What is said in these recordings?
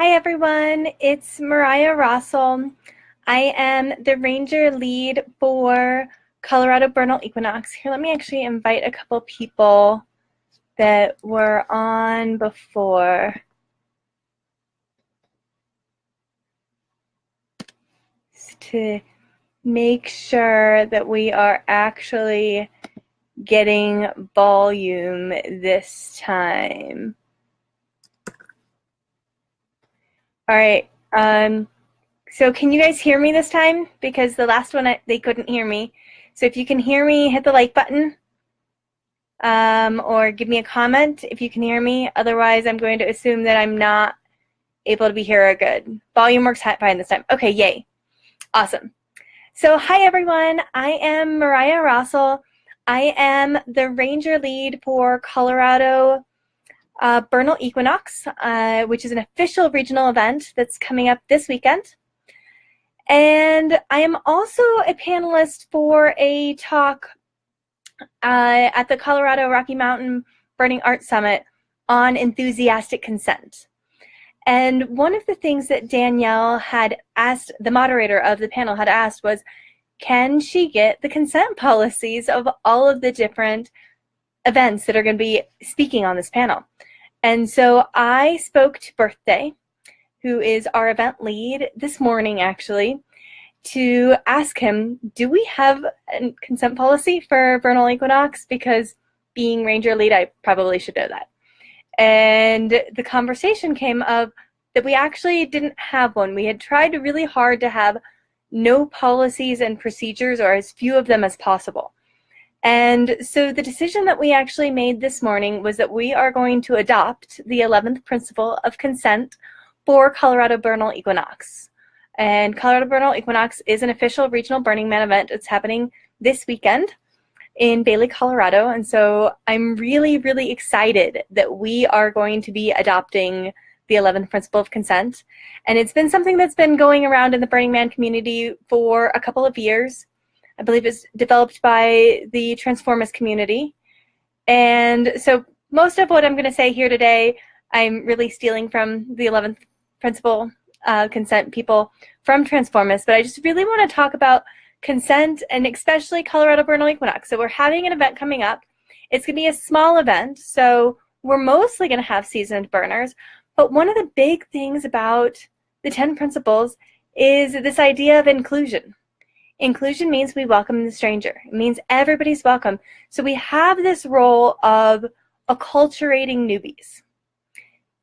Hi everyone, it's Mariah Rossell. I am the ranger lead for Colorado Burnal Equinox. Here, let me actually invite a couple people that were on before. To make sure that we are actually getting volume this time. All right. So can you guys hear me this time? Because the last one, they couldn't hear me. So if you can hear me, hit the like button or give me a comment if you can hear me. Otherwise, I'm going to assume that I'm not able to be here good. Volume works fine this time. Okay, yay. Awesome. So hi, everyone. I am Mariah Rossell. I am the ranger lead for Colorado Burnal Equinox, which is an official regional event that's coming up this weekend. And I am also a panelist for a talk at the Colorado Rocky Mountain Burning Art Summit on enthusiastic consent. And one of the things that Danielle had asked, the moderator of the panel had asked, was, can she get the consent policies of all of the different events that are going to be speaking on this panel? And so I spoke to Birthday, who is our event lead this morning, actually, to ask him, do we have a consent policy for Burnal Equinox? Because being ranger lead, I probably should know that. And the conversation came of that we actually didn't have one. We had tried really hard to have no policies and procedures, or as few of them as possible. And so the decision that we actually made this morning was that we are going to adopt the 11th principle of consent for Colorado Burnal Equinox. And Colorado Burnal Equinox is an official regional Burning Man event. It's happening this weekend in Bailey, Colorado. And so I'm really, really excited that we are going to be adopting the 11th principle of consent. And it's been something that's been going around in the Burning Man community for a couple of years. I believe it's developed by the Transformist community. And so most of what I'm going to say here today, I'm really stealing from the 11th principle consent people from Transformist, but I just really want to talk about consent and especially Colorado Burnal Equinox. So we're having an event coming up. It's going to be a small event, so we're mostly going to have seasoned burners. But one of the big things about the 10 principles is this idea of inclusion. Inclusion means we welcome the stranger. It means everybody's welcome. So we have this role of acculturating newbies.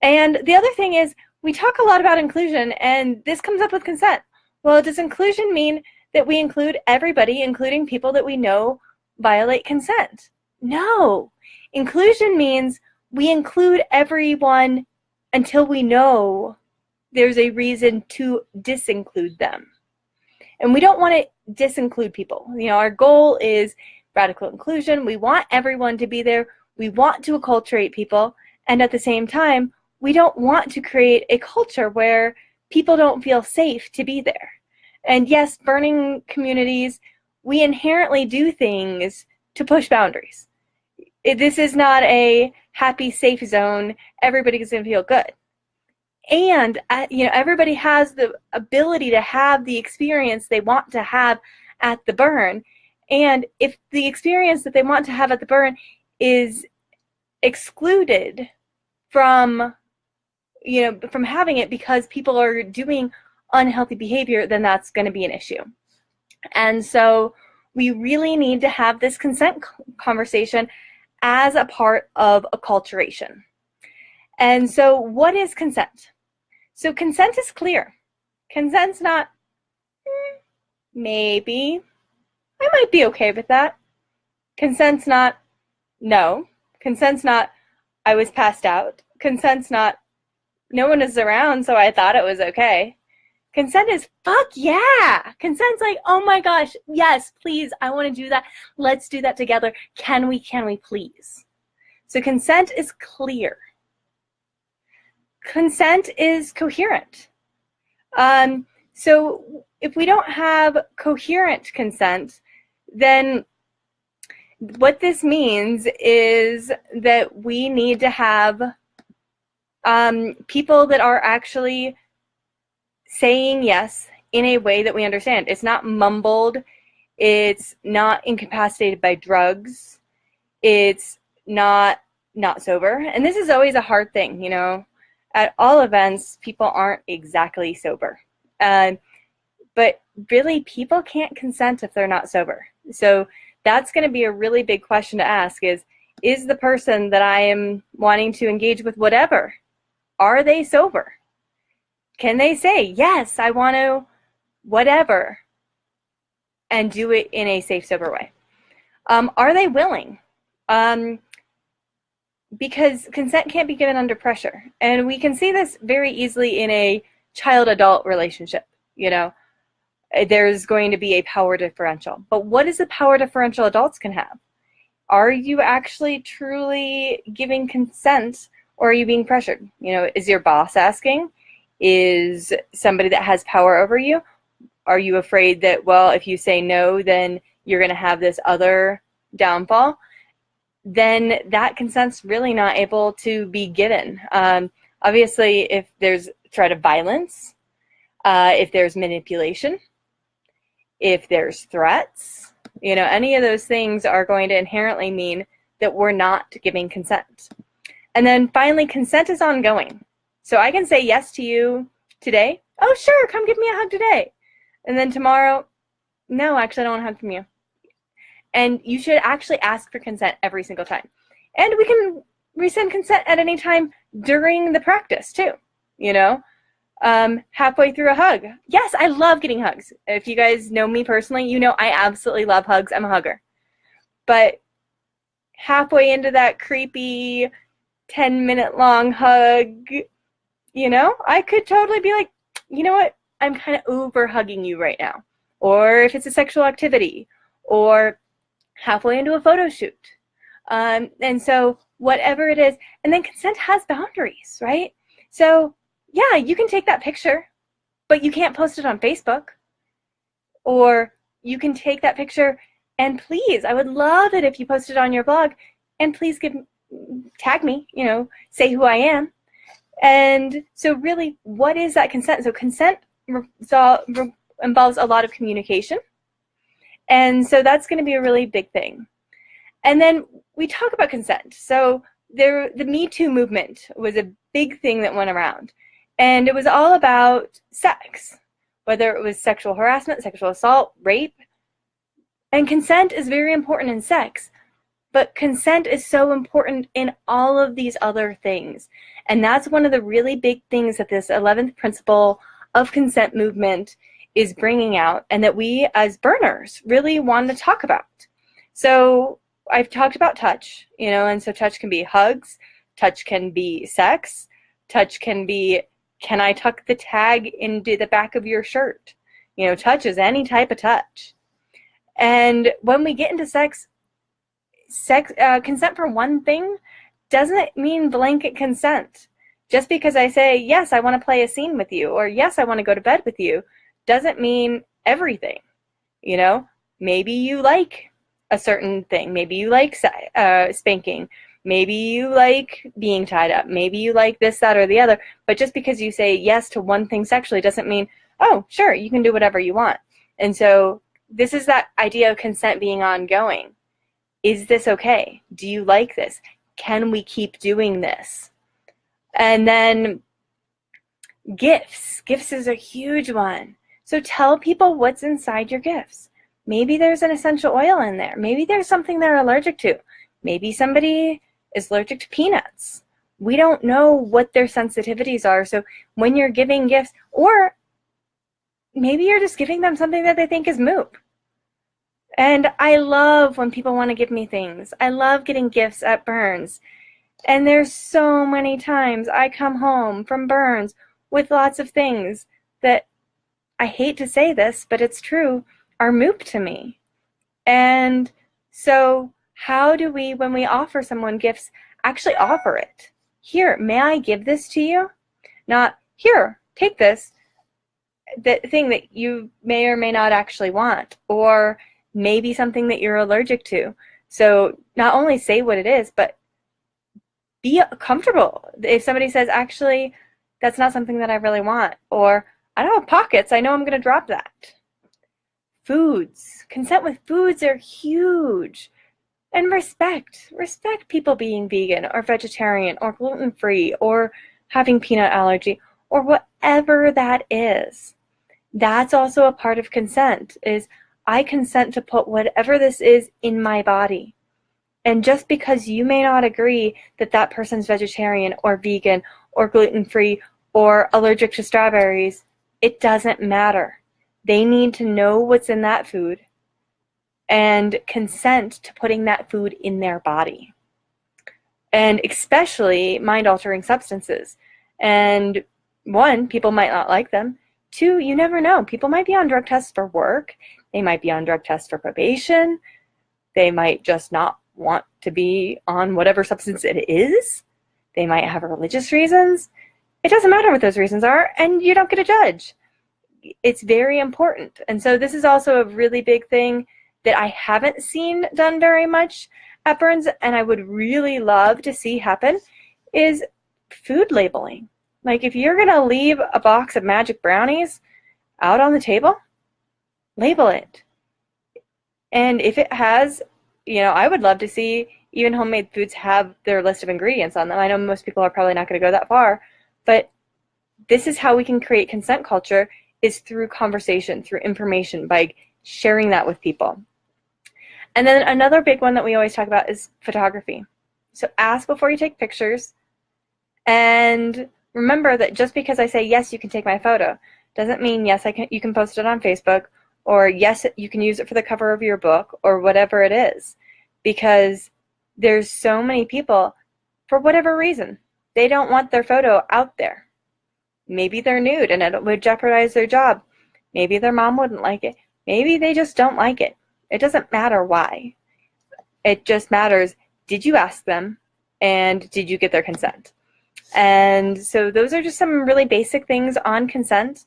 And the other thing is, we talk a lot about inclusion, and this comes up with consent. Well, does inclusion mean that we include everybody, including people that we know violate consent? No. Inclusion means we include everyone until we know there's a reason to disinclude them. And we don't want to disinclude people. You know, our goal is radical inclusion. We want everyone to be there. We want to acculturate people. And at the same time, we don't want to create a culture where people don't feel safe to be there. And yes, burning communities, we inherently do things to push boundaries. This is not a happy, safe zone. Everybody's going to feel good. And you know, everybody has the ability to have the experience they want to have at the burn. And if the experience that they want to have at the burn is excluded from, you know, from having it because people are doing unhealthy behavior, then that's going to be an issue. And so we really need to have this consent conversation as a part of acculturation. And so what is consent? So consent is clear. Consent's not, maybe, I might be okay with that. Consent's not, no. Consent's not, I was passed out. Consent's not, no one is around, so I thought it was okay. Consent is, fuck yeah. Consent's like, oh my gosh, yes, please, I want to do that. Let's do that together. Can we please? So consent is clear. Consent is coherent. So if we don't have coherent consent, then what this means is that we need to have People that are actually saying yes in a way that we understand. It's not mumbled. It's not incapacitated by drugs. It's not sober. And this is always a hard thing, you know. At all events, people aren't exactly sober. But really, people can't consent if they're not sober. So that's going to be a really big question to ask is the person that I am wanting to engage with whatever, are they sober? Can they say, yes, I want to whatever, and do it in a safe, sober way? Are they willing? Because consent can't be given under pressure. And we can see this very easily in a child-adult relationship, you know. There's going to be a power differential. But what is the power differential adults can have? Are you actually truly giving consent, or are you being pressured? You know, is your boss asking? Is somebody that has power over you? Are you afraid that, well, if you say no, then you're going to have this other downfall? Then that consent's really not able to be given. Obviously, if there's threat of violence, if there's manipulation, if there's threats, you know, any of those things are going to inherently mean that we're not giving consent. And then finally, consent is ongoing. So I can say yes to you today. Oh, sure, come give me a hug today. And then tomorrow, no, actually, I don't want to hug from you. And you should actually ask for consent every single time. And we can rescind consent at any time during the practice, too, you know. Halfway through a hug. Yes, I love getting hugs. If you guys know me personally, you know I absolutely love hugs. I'm a hugger. But halfway into that creepy 10-minute long hug, you know, I could totally be like, you know what? I'm kind of over hugging you right now. Or if it's a sexual activity, or halfway into a photo shoot. And so whatever it is, and then consent has boundaries, right? So yeah, you can take that picture, but you can't post it on Facebook. Or you can take that picture and please, I would love it if you posted it on your blog, and please tag me, you know, say who I am. And so really, what is that consent? So consent involves a lot of communication. And so that's going to be a really big thing. And then we talk about consent. So the Me Too movement was a big thing that went around. And it was all about sex, whether it was sexual harassment, sexual assault, rape. And consent is very important in sex. But consent is so important in all of these other things. And that's one of the really big things that this 11th principle of consent movement is bringing out, and that we as burners really want to talk about. So I've talked about touch, you know, and so touch can be hugs, touch can be sex, touch can be, can I tuck the tag into the back of your shirt? You know, touch is any type of touch. And when we get into sex, consent for one thing doesn't mean blanket consent. Just because I say, yes, I want to play a scene with you, or yes, I want to go to bed with you, doesn't mean everything. You know, maybe you like a certain thing. Maybe you like spanking. Maybe you like being tied up. Maybe you like this, that, or the other. But just because you say yes to one thing sexually doesn't mean, oh, sure, you can do whatever you want. And so this is that idea of consent being ongoing. Is this okay? Do you like this? Can we keep doing this? And then gifts. Gifts is a huge one. So tell people what's inside your gifts. Maybe there's an essential oil in there. Maybe there's something they're allergic to. Maybe somebody is allergic to peanuts. We don't know what their sensitivities are. So when you're giving gifts, or maybe you're just giving them something that they think is moot. And I love when people want to give me things. I love getting gifts at Burns. And there's so many times I come home from Burns with lots of things that, I hate to say this, but it's true, are moot to me. And so how do we, when we offer someone gifts, actually offer it? Here, may I give this to you? Not, here, take this, the thing that you may or may not actually want, or maybe something that you're allergic to. So not only say what it is, but be comfortable. If somebody says, actually, that's not something that I really want, or I don't have pockets, I know I'm going to drop that. Foods. Consent with foods are huge. And respect. Respect people being vegan or vegetarian or gluten-free or having peanut allergy or whatever that is. That's also a part of consent, is I consent to put whatever this is in my body. And just because you may not agree that that person's vegetarian or vegan or gluten-free or allergic to strawberries, it doesn't matter. They need to know what's in that food and consent to putting that food in their body. And especially mind-altering substances. And one, people might not like them. Two, you never know. People might be on drug tests for work. They might be on drug tests for probation. They might just not want to be on whatever substance it is. They might have religious reasons. It doesn't matter what those reasons are, and you don't get a judge. It's very important. And so this is also a really big thing that I haven't seen done very much at Burns, and I would really love to see happen, is food labeling. Like, if you're going to leave a box of magic brownies out on the table, label it. And if it has, I would love to see even homemade foods have their list of ingredients on them. I know most people are probably not going to go that far, but this is how we can create consent culture, is through conversation, through information, by sharing that with people. And then another big one that we always talk about is photography. So ask before you take pictures, and remember that just because I say, yes, you can take my photo, doesn't mean, yes, you can post it on Facebook, or yes, you can use it for the cover of your book, or whatever it is. Because there's so many people, for whatever reason, they don't want their photo out there. Maybe they're nude and it would jeopardize their job. Maybe their mom wouldn't like it. Maybe they just don't like it. It doesn't matter why. It just matters, did you ask them, and did you get their consent? And so those are just some really basic things on consent.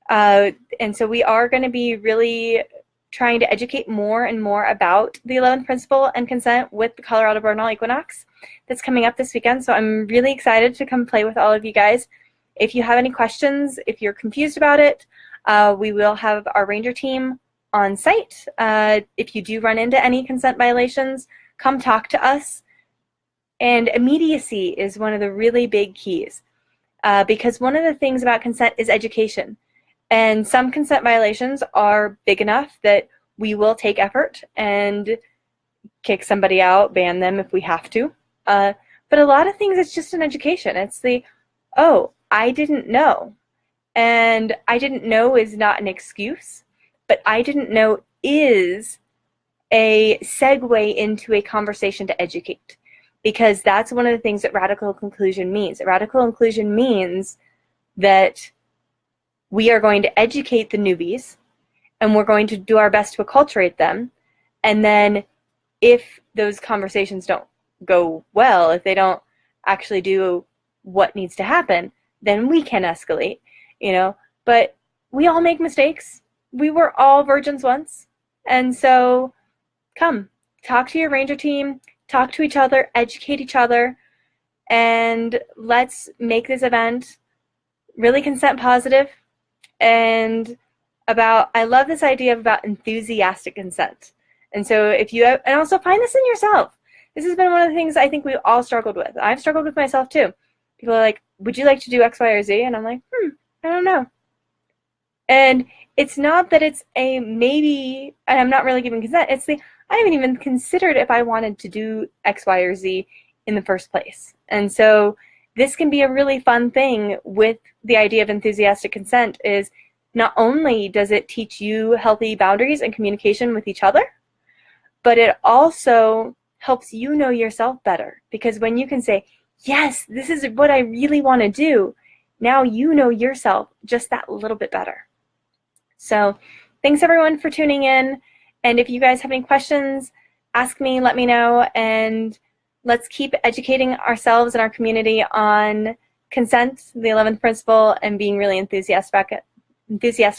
And so we are going to be really trying to educate more and more about the 11th principle and consent with the Colorado Burnal Equinox that's coming up this weekend. So I'm really excited to come play with all of you guys. If you have any questions, if you're confused about it, we will have our ranger team on site. If you do run into any consent violations, come talk to us. And immediacy is one of the really big keys, because one of the things about consent is education. And some consent violations are big enough that we will take effort and kick somebody out, ban them if we have to. But a lot of things, it's just an education. It's the, oh, I didn't know. And I didn't know is not an excuse, but I didn't know is a segue into a conversation to educate. Because that's one of the things that radical inclusion means. Radical inclusion means that we are going to educate the newbies, and we're going to do our best to acculturate them. And then if those conversations don't go well, if they don't actually do what needs to happen, then we can escalate, But we all make mistakes. We were all virgins once. And so come, talk to your ranger team, talk to each other, educate each other, and let's make this event really consent positive. And I love this idea about enthusiastic consent. And so and also find this in yourself. This has been one of the things I think we all struggled with. I've struggled with myself too. People are like, would you like to do X, Y, or Z? And I'm like, I don't know. And it's not that it's a maybe, and I'm not really giving consent. It's I haven't even considered if I wanted to do X, Y, or Z in the first place. And so this can be a really fun thing with the idea of enthusiastic consent, is not only does it teach you healthy boundaries and communication with each other, but it also helps you know yourself better. Because when you can say, yes, this is what I really want to do, now you know yourself just that little bit better. So thanks everyone for tuning in. And if you guys have any questions, ask me, let me know, and let's keep educating ourselves and our community on consent, the 11th principle, and being really enthusiastic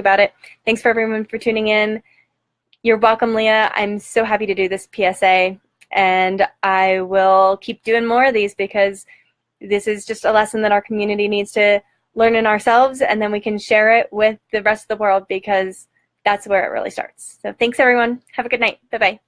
about it. Thanks for everyone for tuning in. You're welcome, Leah. I'm so happy to do this PSA, and I will keep doing more of these because this is just a lesson that our community needs to learn in ourselves, and then we can share it with the rest of the world because that's where it really starts. So thanks, everyone. Have a good night. Bye-bye.